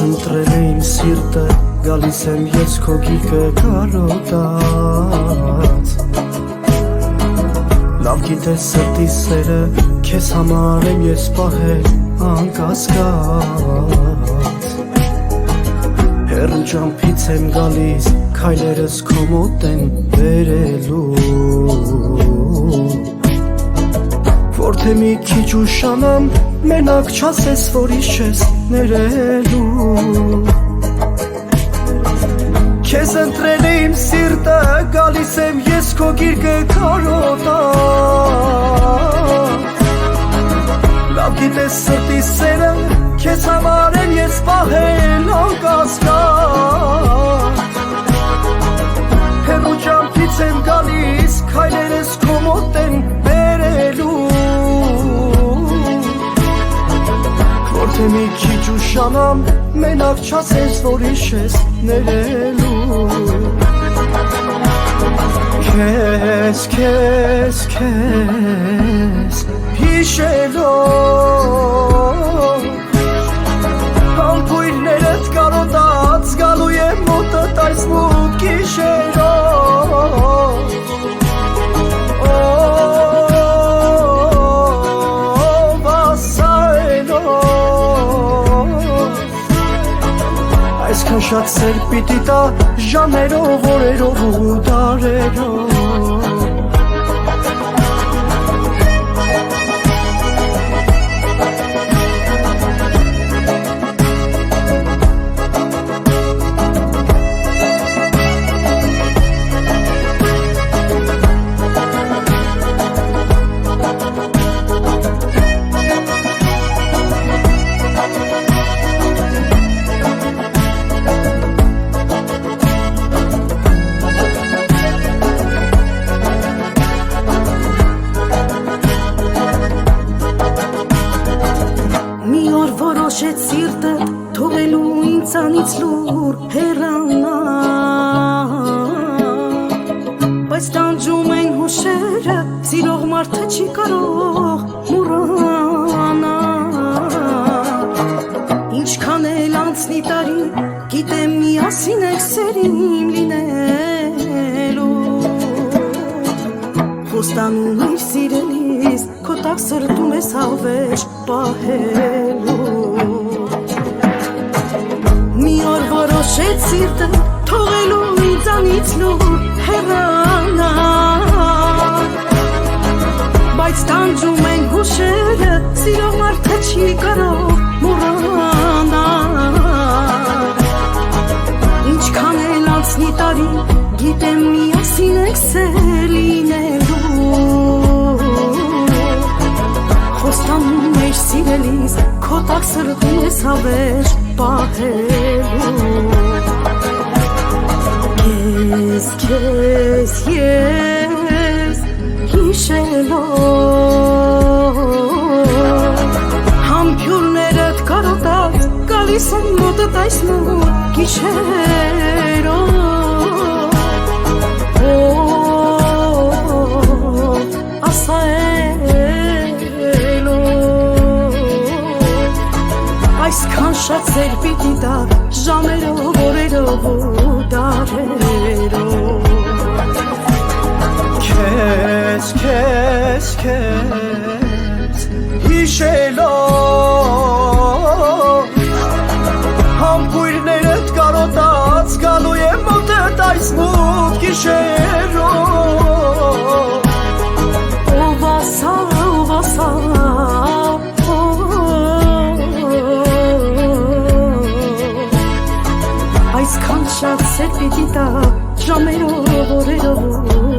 ընտրել է իմ սիրտը, գալիս եմ ես քո գիրկը կարոտած։ Լավ գիտես սրտի սերը, քեզ համար եմ ես պահել անկասկած։ Հեռու ճամփից եմ գալիս, քայլերս քո մոտ են բերելու, որ թե մի քիչ ուշանամ, մենակ չասես, որ իշխես ներելու։ Քեզ ընտրել է իմ սիրտը, գալիս եմ ես քո գիրկը կարոտած։ Լավ գիտես սրտի սերը, քեզ համար եմ ես պահել անկասկած։ Հեռու ճամփից եմ գալիս, քայլերս քո մոտ են բերելու, որ թե մի քիչ ուշանամ, մենակ չասես, որ իշխես ներելու։ Քեզ հիշելով, համբույրներդ կարոտած, գալու եմ մոտդ այս մութ գիշերով։ Այսքան շատ սեր պիտի տա ժամերով, օրերով ու դարերով։ Որոշեց սիրտը թողելու ինձանից լուր հեռանա, բայց տանջում են հուշերը, սիրող մարդը չի կարող մոռանա։ Ինչքան էլ անցնի տարի, գիտեմ միասին եք սերիմ լինելու, խոստանում իր սիրելիս, քո տակ սրտում ես հավերժ պահելու։ Մի օր որոշեց սիրտը թողելու ինձանից լուր հեռանա, բայց տանջում են հուշերը, սիրող մարդը չի կարող մոռանա։ Ինչքան էլ անցնի տարի, գիտեմ միասին եք սեր լինելու, խոստանում ես սիրելիս, քո տակ սրտում ես հավերժ պահելու։ Քեզ ես հիշելով, համբույրներդ կարոտած, գալիս են մոտդ այս մութ գիշերով։ Այսքան շատ սեր պիտի տա ժամերով, օրերով ու դարերով։ Քեզ հիշելով, համբույրներդ կարոտած, գալու եմ մոտդ այս մութ գիշերով։ Ով ասա, այսքան շատ սեր պիտի տա ժամերով, օրերով ու